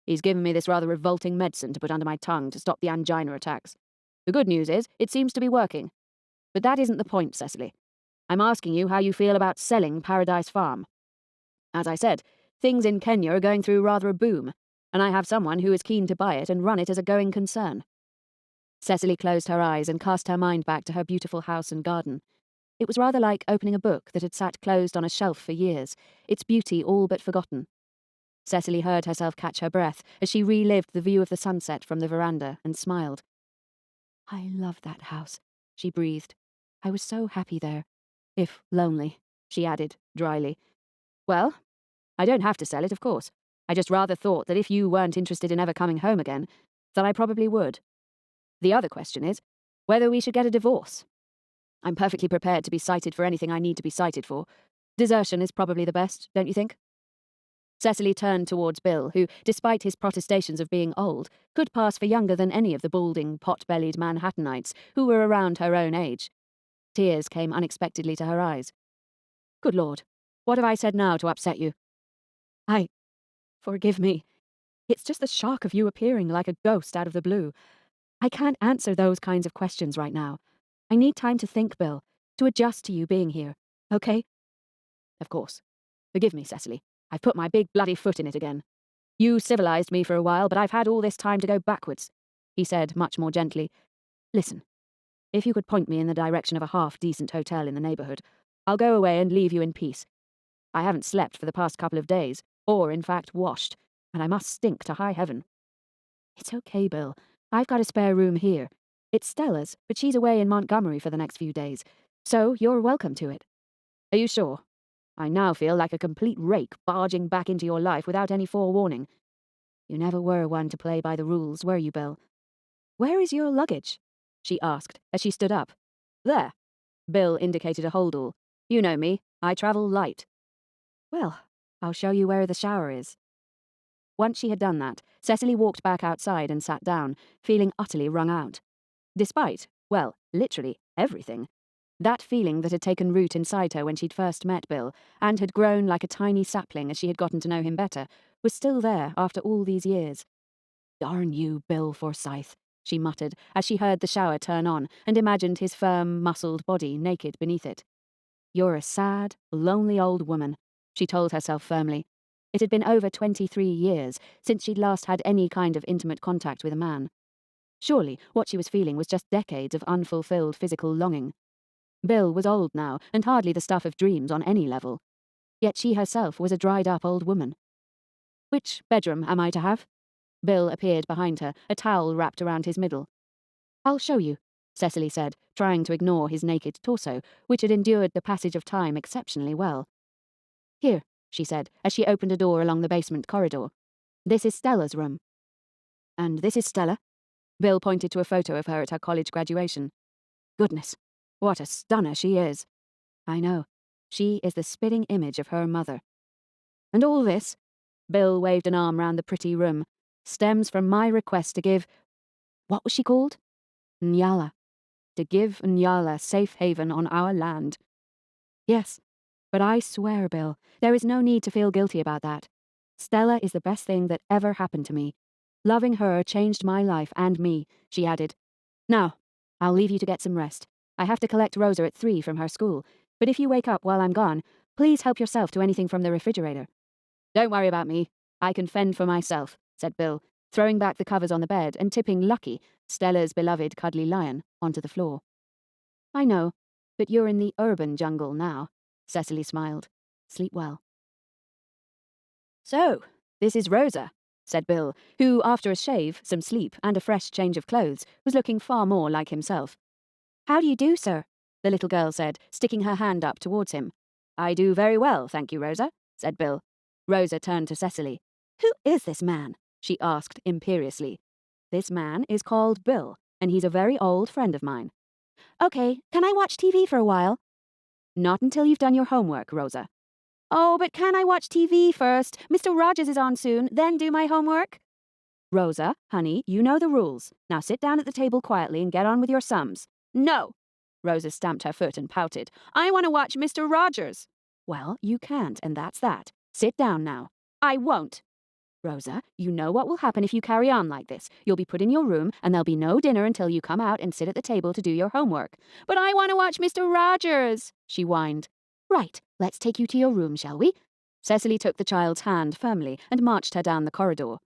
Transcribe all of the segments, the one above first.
He's given me this rather revolting medicine to put under my tongue to stop the angina attacks. The good news is, it seems to be working. But that isn't the point, Cecily. I'm asking you how you feel about selling Paradise Farm. As I said, things in Kenya are going through rather a boom, and I have someone who is keen to buy it and run it as a going concern. Cecily closed her eyes and cast her mind back to her beautiful house and garden. It was rather like opening a book that had sat closed on a shelf for years, its beauty all but forgotten. Cecily heard herself catch her breath as she relived the view of the sunset from the veranda and smiled. I love that house, she breathed. I was so happy there. If lonely, she added, dryly. Well, I don't have to sell it, of course. I just rather thought that if you weren't interested in ever coming home again, that I probably would. The other question is whether we should get a divorce. I'm perfectly prepared to be cited for anything I need to be cited for. Desertion is probably the best, don't you think? Cecily turned towards Bill, who, despite his protestations of being old, could pass for younger than any of the balding, pot-bellied Manhattanites who were around her own age. Tears came unexpectedly to her eyes. Good Lord, what have I said now to upset you? Forgive me. It's just the shock of you appearing like a ghost out of the blue. I can't answer those kinds of questions right now. I need time to think, Bill, to adjust to you being here, okay? Of course. Forgive me, Cecily. I've put my big bloody foot in it again. You civilized me for a while, but I've had all this time to go backwards, he said much more gently. Listen, if you could point me in the direction of a half-decent hotel in the neighborhood, I'll go away and leave you in peace. I haven't slept for the past couple of days, or, in fact, washed, and I must stink to high heaven. It's okay, Bill. I've got a spare room here. It's Stella's, but she's away in Montgomery for the next few days, so you're welcome to it. Are you sure? I now feel like a complete rake barging back into your life without any forewarning. You never were one to play by the rules, were you, Bill? Where is your luggage? She asked as she stood up. There. Bill indicated a holdall. You know me. I travel light. Well, I'll show you where the shower is. Once she had done that, Cecily walked back outside and sat down, feeling utterly wrung out. Despite, well, literally everything. That feeling that had taken root inside her when she'd first met Bill, and had grown like a tiny sapling as she had gotten to know him better, was still there after all these years. Darn you, Bill Forsyth, she muttered as she heard the shower turn on and imagined his firm, muscled body naked beneath it. You're a sad, lonely old woman, she told herself firmly. It had been over 23 years since she'd last had any kind of intimate contact with a man. Surely what she was feeling was just decades of unfulfilled physical longing. Bill was old now, and hardly the stuff of dreams on any level. Yet she herself was a dried-up old woman. Which bedroom am I to have? Bill appeared behind her, a towel wrapped around his middle. I'll show you, Cecily said, trying to ignore his naked torso, which had endured the passage of time exceptionally well. Here, she said, as she opened a door along the basement corridor. This is Stella's room. And this is Stella? Bill pointed to a photo of her at her college graduation. Goodness, what a stunner she is. I know. She is the spitting image of her mother. And all this, Bill waved an arm round the pretty room, stems from my request to give... What was she called? Nyala. To give Nyala safe haven on our land. Yes, but I swear, Bill, there is no need to feel guilty about that. Stella is the best thing that ever happened to me. Loving her changed my life and me, she added. Now, I'll leave you to get some rest. I have to collect Rosa at 3 from her school, but if you wake up while I'm gone, please help yourself to anything from the refrigerator. Don't worry about me. I can fend for myself, said Bill, throwing back the covers on the bed and tipping Lucky, Stella's beloved cuddly lion, onto the floor. I know, but you're in the urban jungle now, Cecily smiled. Sleep well. So, this is Rosa, said Bill, who, after a shave, some sleep, and a fresh change of clothes, was looking far more like himself. How do you do, sir? The little girl said, sticking her hand up towards him. I do very well, thank you, Rosa, said Bill. Rosa turned to Cecily. Who is this man? She asked imperiously. This man is called Bill, and he's a very old friend of mine. Okay, can I watch TV for a while? Not until you've done your homework, Rosa. Oh, but can I watch TV first? Mr. Rogers is on soon, then do my homework? Rosa, honey, you know the rules. Now sit down at the table quietly and get on with your sums. No! Rosa stamped her foot and pouted. I want to watch Mr. Rogers. Well, you can't, and that's that. Sit down now. I won't. Rosa, you know what will happen if you carry on like this. You'll be put in your room, and there'll be no dinner until you come out and sit at the table to do your homework. But I want to watch Mr. Rogers, she whined. Right, let's take you to your room, shall we? Cecily took the child's hand firmly and marched her down the corridor.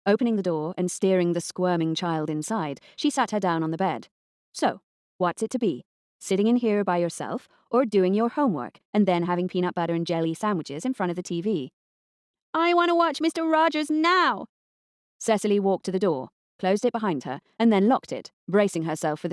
Opening the door and steering the squirming child inside, she sat her down on the bed. So, what's it to be? Sitting in here by yourself, or doing your homework and then having peanut butter and jelly sandwiches in front of the TV? I want to watch Mr. Rogers now! Cecily walked to the door, closed it behind her, and then locked it, bracing herself for the